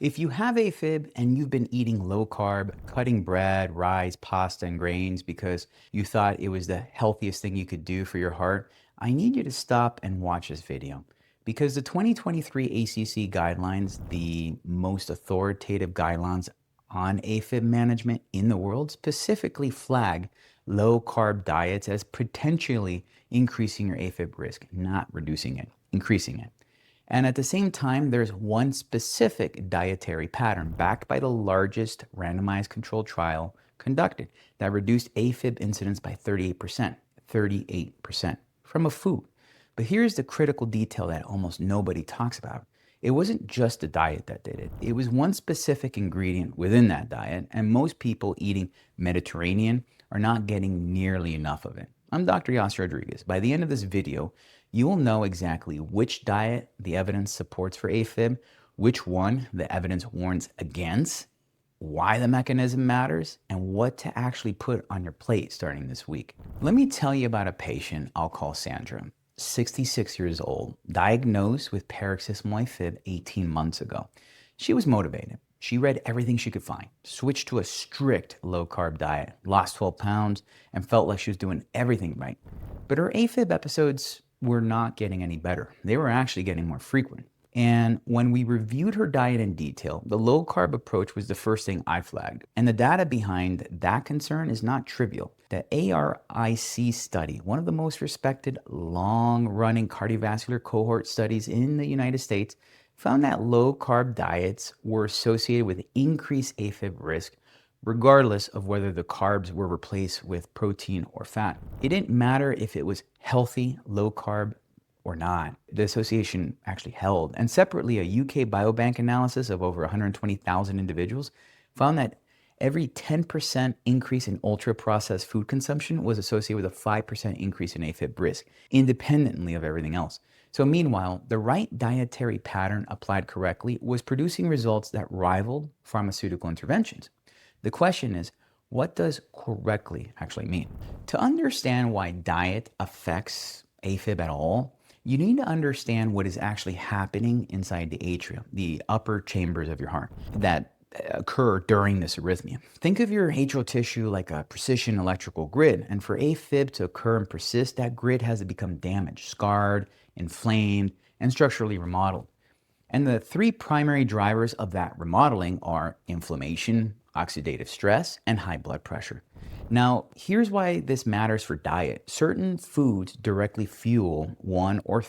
If you have AFib and you've been eating low carb, cutting bread, rice, pasta, and grains because you thought it was the healthiest thing you could do for your heart, I need you to stop and watch this video. Because the 2023 ACC guidelines, the most authoritative guidelines on AFib management in the world, specifically flag low carb diets as potentially increasing your AFib risk, not reducing it, increasing it. And at the same time, there's one specific dietary pattern backed by the largest randomized controlled trial conducted that reduced AFib incidence by 38%, 38% from a food. But here's the critical detail that almost nobody talks about. It wasn't just the diet that did it. It was one specific ingredient within that diet, and most people eating Mediterranean are not getting nearly enough of it. I'm Dr. Yasser Rodriguez. By the end of this video, you will know exactly which diet the evidence supports for AFib, which one the evidence warns against, why the mechanism matters, and what to actually put on your plate starting this week. Let me tell you about a patient I'll call Sandra, 66 years old, diagnosed with paroxysmal AFib 18 months ago. She was motivated. She read everything she could find, switched to a strict low-carb diet, lost 12 pounds, and felt like she was doing everything right. But her AFib episodes were not getting any better. They were actually getting more frequent. And when we reviewed her diet in detail, the low-carb approach was the first thing I flagged. And the data behind that concern is not trivial. The ARIC study, one of the most respected long-running cardiovascular cohort studies in the United States, found that low-carb diets were associated with increased AFib risk regardless of whether the carbs were replaced with protein or fat. It didn't matter if it was healthy, low-carb, or not. The association actually held. And separately, a UK Biobank analysis of over 120,000 individuals found that every 10% increase in ultra-processed food consumption was associated with a 5% increase in AFib risk, independently of everything else. So meanwhile, the right dietary pattern applied correctly was producing results that rivaled pharmaceutical interventions. The question is, what does correctly actually mean? To understand why diet affects AFib at all, you need to understand what is actually happening inside the atria, the upper chambers of your heart, that occur during this arrhythmia. Think of your atrial tissue like a precision electrical grid, and for AFib to occur and persist, that grid has to become damaged, scarred, inflamed, and structurally remodeled. And the three primary drivers of that remodeling are inflammation, oxidative stress, and high blood pressure. Now, here's why this matters for diet. Certain foods directly fuel one or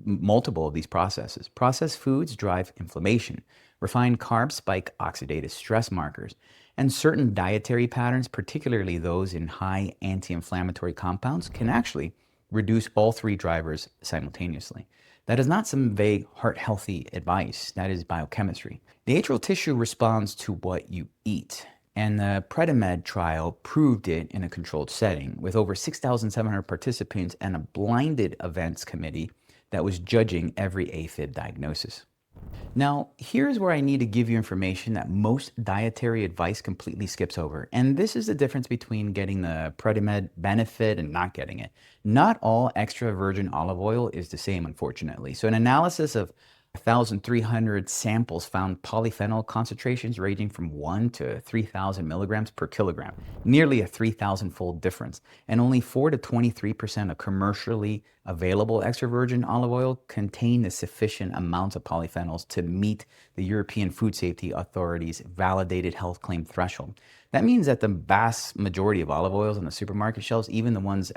multiple of these processes. Processed foods drive inflammation. Refined carbs spike oxidative stress markers. And certain dietary patterns, particularly those in high anti-inflammatory compounds, can actually reduce all three drivers simultaneously. That is not some vague heart-healthy advice. That is biochemistry. The atrial tissue responds to what you eat. And the PREDIMED trial proved it in a controlled setting with over 6,700 participants and a blinded events committee that was judging every AFib diagnosis. Now, here's where I need to give you information that most dietary advice completely skips over. And this is the difference between getting the PREDIMED benefit and not getting it. Not all extra virgin olive oil is the same, unfortunately. So an analysis of 1,300 samples found polyphenol concentrations ranging from 1 to 3,000 milligrams per kilogram, nearly a 3,000-fold difference. And only 4 to 23% of commercially available extra virgin olive oil contain the sufficient amounts of polyphenols to meet the European Food Safety Authority's validated health claim threshold. That means that the vast majority of olive oils on the supermarket shelves, even the ones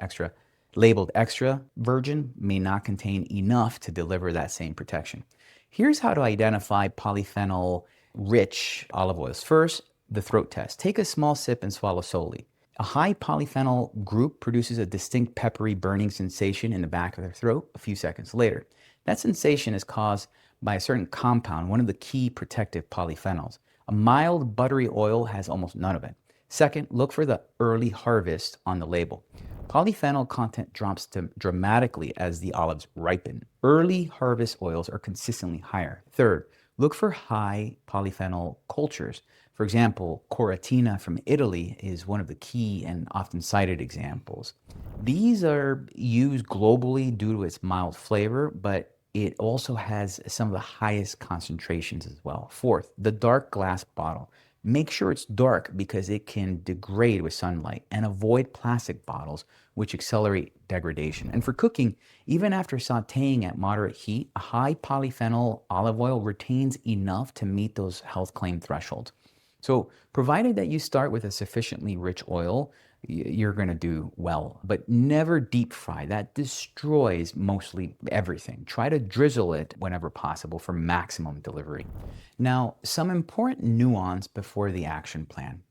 labeled extra virgin, may not contain enough to deliver that same protection. Here's how to identify polyphenol-rich olive oils. First, the throat test. Take a small sip and swallow slowly. A high polyphenol group produces a distinct peppery burning sensation in the back of the throat a few seconds later. That sensation is caused by a certain compound, one of the key protective polyphenols. A mild buttery oil has almost none of it. Second, look for the early harvest on the label. Polyphenol content drops dramatically as the olives ripen. Early harvest oils are consistently higher. Third, look for high polyphenol cultures. For example, Coratina from Italy is one of the key and often cited examples. These are used globally due to its mild flavor, but it also has some of the highest concentrations as well. Fourth, the dark glass bottle. Make sure it's dark because it can degrade with sunlight, and avoid plastic bottles, which accelerate degradation. And for cooking, even after sauteing at moderate heat, a high polyphenol olive oil retains enough to meet those health claim thresholds. So provided that you start with a sufficiently rich oil, you're going to do well, but never deep fry. That destroys mostly everything. Try to drizzle it whenever possible for maximum delivery. Now, some important nuance before the action plan.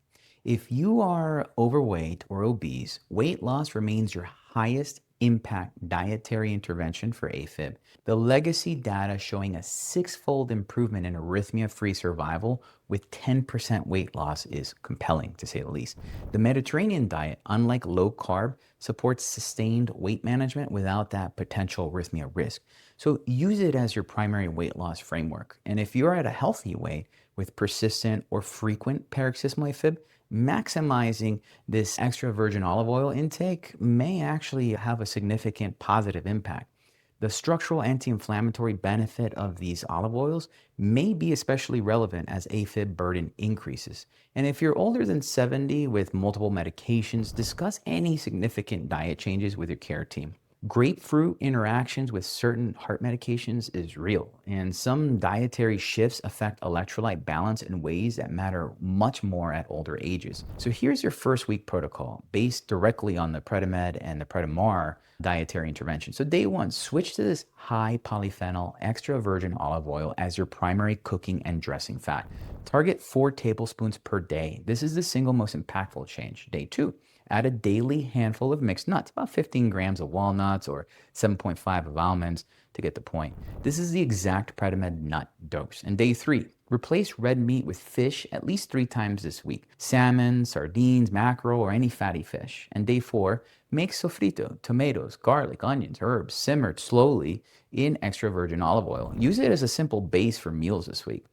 If you are overweight or obese, weight loss remains your highest impact dietary intervention for AFib. The legacy data showing a six-fold improvement in arrhythmia-free survival with 10% weight loss is compelling, to say the least. The Mediterranean diet, unlike low carb, supports sustained weight management without that potential arrhythmia risk. So use it as your primary weight loss framework. And if you're at a healthy weight with persistent or frequent paroxysmal AFib, maximizing this extra virgin olive oil intake may actually have a significant positive impact. The structural anti-inflammatory benefit of these olive oils may be especially relevant as AFib burden increases. And if you're older than 70 with multiple medications, discuss any significant diet changes with your care team. Grapefruit interactions with certain heart medications is real, and some dietary shifts affect electrolyte balance in ways that matter much more at older ages. So here's your first week protocol based directly on the PREDIMED and the PREDIMAR dietary intervention. So day one, switch to this high polyphenol extra virgin olive oil as your primary cooking and dressing fat. Target 4 tablespoons per day. This is the single most impactful change. Day two, add a daily handful of mixed nuts, about 15 grams of walnuts or 7.5 of almonds to get the point. This is the exact PREDIMED nut dose. And day three, replace red meat with fish at least 3 times this week. Salmon, sardines, mackerel, or any fatty fish. And day four, make sofrito, tomatoes, garlic, onions, herbs, simmered slowly in extra virgin olive oil. Use it as a simple base for meals this week.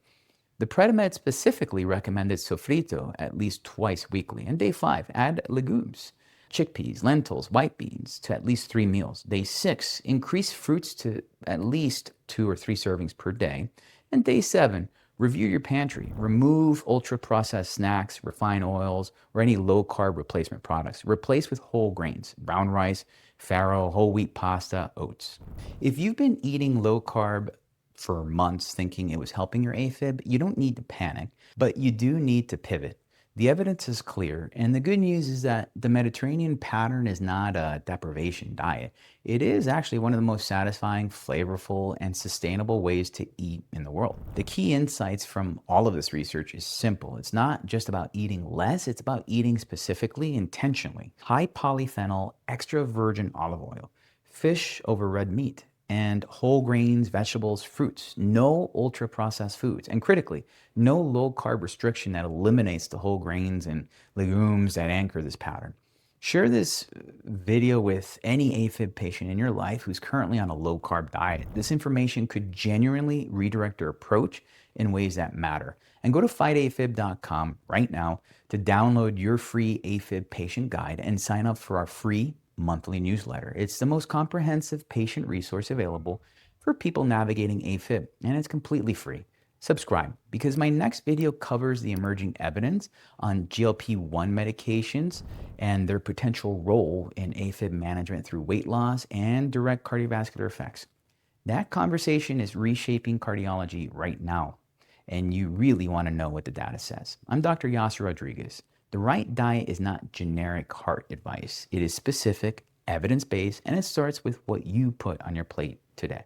The PREDIMED specifically recommended sofrito at least twice weekly. And day 5, add legumes, chickpeas, lentils, white beans to at least 3 meals. Day 6, increase fruits to at least 2 or 3 servings per day. And day 7, review your pantry. Remove ultra-processed snacks, refined oils, or any low-carb replacement products. Replace with whole grains, brown rice, farro, whole wheat pasta, oats. If you've been eating low-carb for months thinking it was helping your AFib, you don't need to panic, but you do need to pivot. The evidence is clear, and the good news is that the Mediterranean pattern is not a deprivation diet. It is actually one of the most satisfying, flavorful, and sustainable ways to eat in the world. The key insights from all of this research is simple. It's not just about eating less, it's about eating specifically, intentionally. High polyphenol, extra virgin olive oil, fish over red meat, and whole grains, vegetables, fruits, no ultra-processed foods, and critically, no low-carb restriction that eliminates the whole grains and legumes that anchor this pattern. Share this video with any AFib patient in your life who's currently on a low-carb diet. This information could genuinely redirect their approach in ways that matter. And go to fightafib.com right now to download your free AFib patient guide and sign up for our free monthly newsletter. It's the most comprehensive patient resource available for people navigating AFib, and it's completely free. Subscribe, because my next video covers the emerging evidence on GLP-1 medications and their potential role in AFib management through weight loss and direct cardiovascular effects. That conversation is reshaping cardiology right now, and you really want to know what the data says. I'm Dr. Yasser Rodriguez. The right diet is not generic heart advice. It is specific, evidence-based, and it starts with what you put on your plate today.